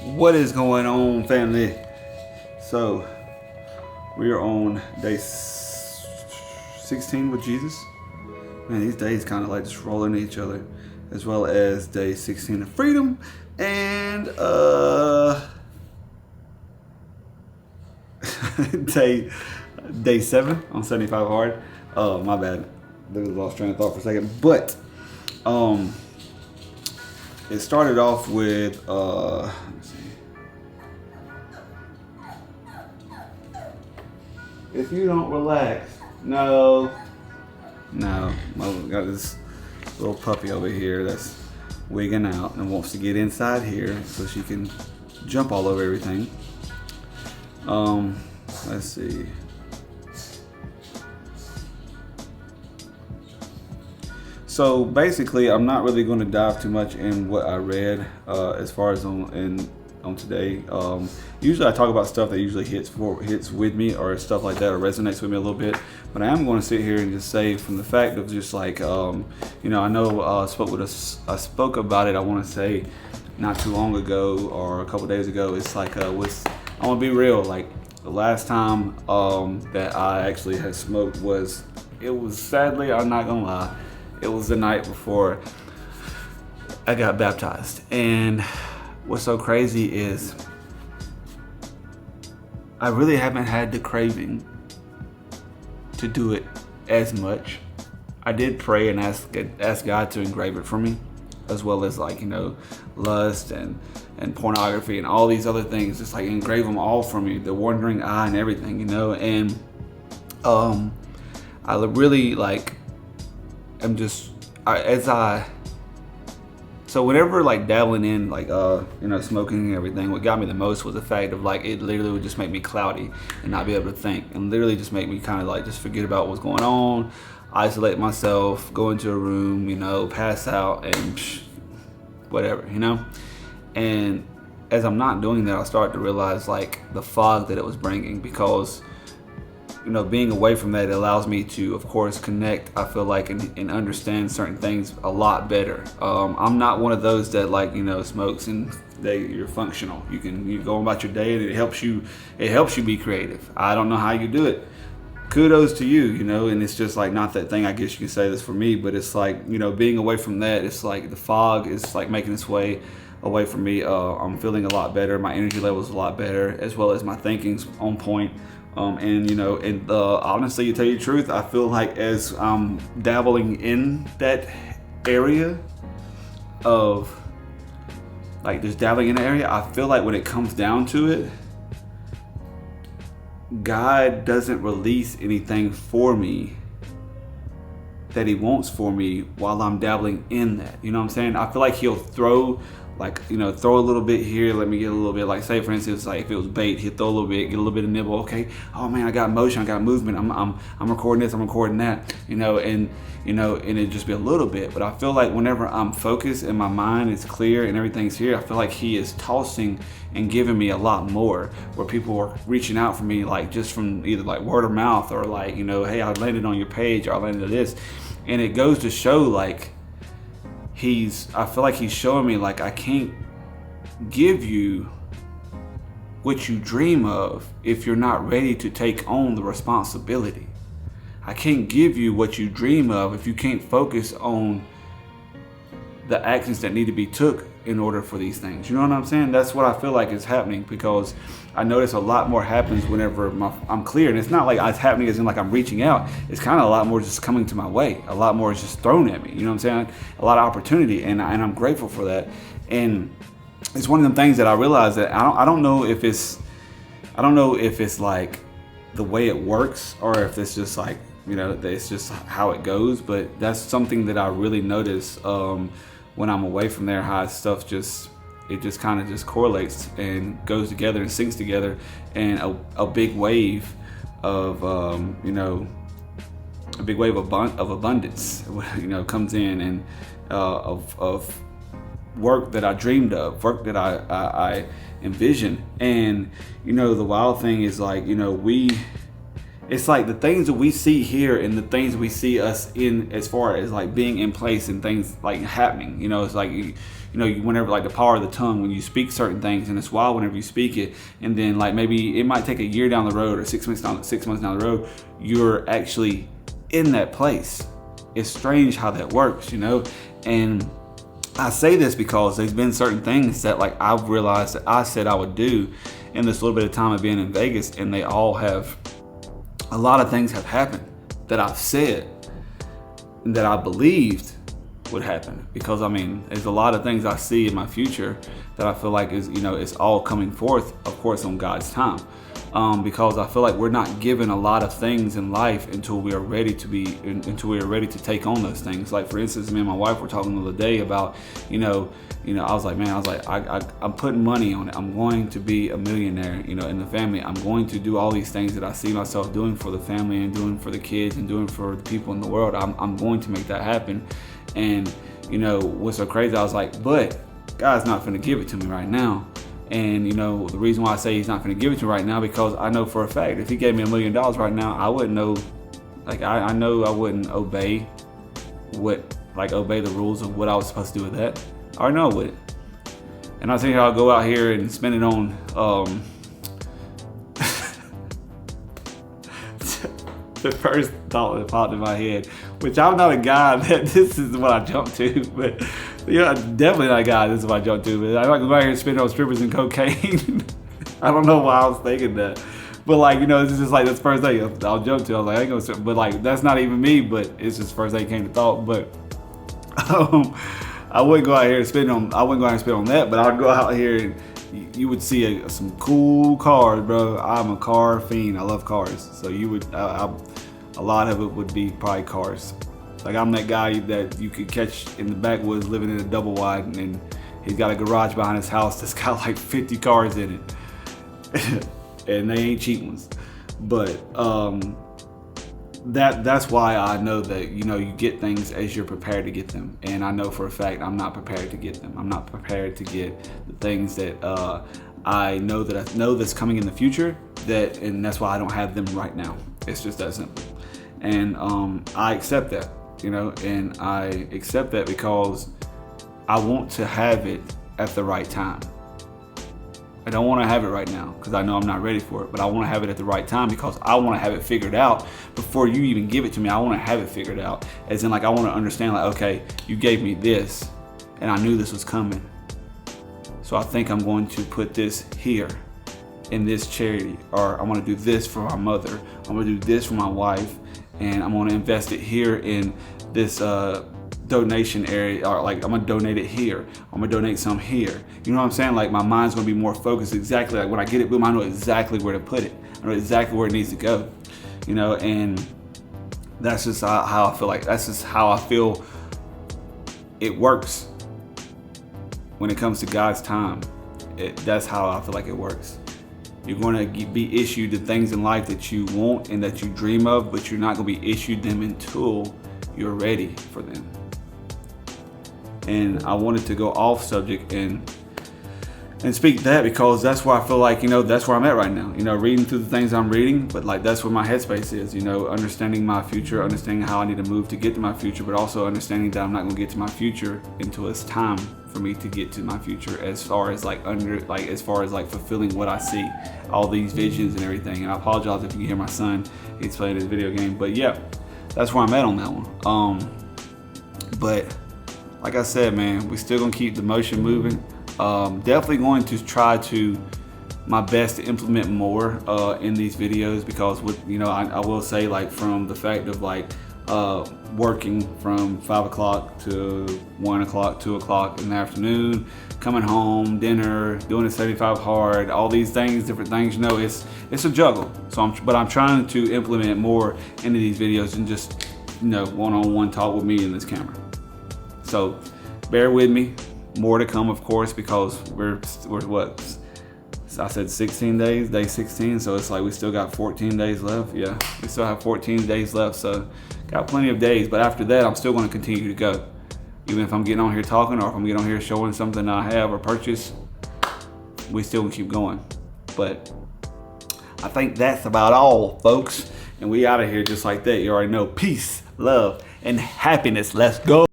What is going on, family? So, we are on day 16 with Jesus. Man, these days kind of like just roll into each other, as well as day 16 of freedom and day 7 on 75 hard. Oh, my bad. Lost train of thought for a second, but it started off with let me see. If you don't relax, no. We got this little puppy over here that's wigging out and wants to get inside here so she can jump all over everything. Let's see. So basically, I'm not really going to dive too much in what I read as far as on today. Usually I talk about stuff that usually hits with me or stuff like that or resonates with me a little bit. But I am going to sit here and just say, from the fact of just like I know I spoke about it. I want to say not too long ago or a couple days ago. It's like I want to be real. Like the last time that I actually had smoked was sadly, I'm not gonna lie, it was the night before I got baptized. And what's so crazy is I really haven't had the craving to do it as much. I did pray and ask God to engrave it for me, as well as lust and pornography and all these other things. Just like engrave them all for me, the wandering eye and everything, and I really I'm just so whenever dabbling in smoking and everything, what got me the most was the fact of it literally would just make me cloudy and not be able to think, and literally just make me kind of just forget about what's going on, isolate myself, go into a room, pass out and whatever, and as I'm not doing that, I start to realize the fog that it was bringing, because being away from that allows me to, of course, connect, I feel and understand certain things a lot better. I'm not one of those that smokes and you're functional. You go about your day and it helps you be creative. I don't know how you do it. Kudos to you, and it's just not that thing, I guess you can say this for me, but it's being away from that, it's the fog is making its way away from me. I'm feeling a lot better. My energy level is a lot better, as well as my thinking's on point. Honestly, to tell you the truth, I feel as I'm dabbling in that area of just dabbling in the area, I feel when it comes down to it, God doesn't release anything for me that he wants for me while I'm dabbling in that. You know what I'm saying? I feel he'll throw throw a little bit here, let me get a little bit, say for instance, if it was bait, he'd throw a little bit, get a little bit of nibble. Okay, oh man, I got motion, I got movement, I'm recording this, I'm recording that, and it'd just be a little bit. But I feel whenever I'm focused and my mind is clear and everything's here, I feel he is tossing and giving me a lot more, where people are reaching out for me just from either word of mouth or hey, I landed on your page, or I landed on this, and it goes to show I feel he's showing me I can't give you what you dream of if you're not ready to take on the responsibility. I can't give you what you dream of if you can't focus on the actions that need to be took in order for these things. You know what I'm saying? That's what I feel is happening, because I notice a lot more happens whenever I'm clear. And it's not it's happening as in I'm reaching out. It's kind of a lot more just coming to my way. A lot more is just thrown at me. You know what I'm saying? A lot of opportunity, and I'm grateful for that. And it's one of them things that I realize that I don't know if it's the way it works, or if it's just it's just how it goes. But that's something that I really notice when I'm away from there, how stuff just kind of just correlates and goes together and syncs together, and a big wave of of abundance comes in, and of work that I dreamed of, work that I envisioned. And the wild thing is it's the things that we see here and the things we see us in, as far as being in place and things happening, it's whenever, like, the power of the tongue, when you speak certain things, and it's wild whenever you speak it, and then, like, maybe it might take a year down the road or 6 months down the road, you're actually in that place. It's strange how that works, and I say this because there's been certain things that, like, I've realized that I said I would do in this little bit of time of being in Vegas, and they all have, a lot of things have happened that I've said and that I believed would happen. Because, I mean, there's a lot of things I see in my future that I feel like is, it's all coming forth, of course, on God's time. Because I feel like we're not given a lot of things in life until we are ready to take on those things. Like, for instance, me and my wife were talking the other day about, I was like, man, I'm putting money on it. I'm going to be a millionaire, in the family. I'm going to do all these things that I see myself doing for the family and doing for the kids and doing for the people in the world. I'm going to make that happen. And, what's so crazy, I was like, but God's not going to give it to me right now. And, the reason why I say he's not going to give it to me right now, because I know for a fact, if he gave me $1 million right now, I wouldn't know, like, I know I wouldn't obey the rules of what I was supposed to do with that. I already know I wouldn't. And I think I'll go out here and spend it on, the first thought that popped in my head, which I'm not a guy that this is what I jump to, but definitely not a guy this is what I jump to, but I'm not gonna go out here and spend it on strippers and cocaine. I don't know why I was thinking that, but, like, it's just like, that's the first thing I'll jump to. I was like, I ain't gonna, but, like, that's not even me, but it's just the first thing that came to thought. But I wouldn't go out here and spend on that, but I'd go out here and you would see some cool cars, bro. I'm a car fiend. I love cars. So you would, a lot of it would be probably cars. Like, I'm that guy that you could catch in the backwoods living in a double wide, and he's got a garage behind his house that's got like 50 cars in it. And they ain't cheap ones. But that's why I know that, you get things as you're prepared to get them. And I know for a fact I'm not prepared to get them. I'm not prepared to get the things that I know that's coming in the future, and that's why I don't have them right now. It's just that simple. And I accept that, and I accept that because I want to have it at the right time. I don't want to have it right now because I know I'm not ready for it, but I want to have it at the right time because I want to have it figured out before you even give it to me. I want to have it figured out, as in, like, I want to understand, like, okay, you gave me this and I knew this was coming. So I think I'm going to put this here in this charity, or I'm going to do this for my mother. I'm going to do this for my wife, and I'm going to invest it here in this donation area, or, like, I'm gonna donate it here. I'm gonna donate some here. You know what I'm saying? Like, my mind's gonna be more focused exactly. Like, when I get it, boom, I know exactly where to put it. I know exactly where it needs to go. And that's just how I feel. Like, that's just how I feel it works when it comes to God's time. That's how I feel like it works. You're going to be issued the things in life that you want and that you dream of, but you're not going to be issued them until you're ready for them. And I wanted to go off subject and speak that because that's where I feel like, that's where I'm at right now. Reading through the things I'm reading, but, like, that's where my headspace is, understanding my future, understanding how I need to move to get to my future, but also understanding that I'm not going to get to my future until it's time for me to get to my future, as far as fulfilling what I see, all these visions and everything. And I apologize if you can hear my son, he's playing his video game, but yeah, that's where I'm at on that one. But like I said, man, we still gonna keep the motion moving. Definitely going to try to my best to implement more in these videos, because I will say, like, from the fact of, like, working from 5 o'clock to 1 o'clock, 2 o'clock in the afternoon, coming home, dinner, doing a 75 hard, all these things, different things, it's a juggle. So I'm trying to implement more into these videos than just, one-on-one talk with me and this camera. So bear with me, more to come, of course, because we're what? I said 16 days, day 16, so it's like we still got 14 days left. Yeah, we still have 14 days left, so got plenty of days. But after that, I'm still going to continue to go. Even if I'm getting on here talking, or if I'm getting on here showing something I have or purchased, we still gonna keep going. But I think that's about all, folks. And we out of here just like that. You already know. Peace, love, and happiness. Let's go.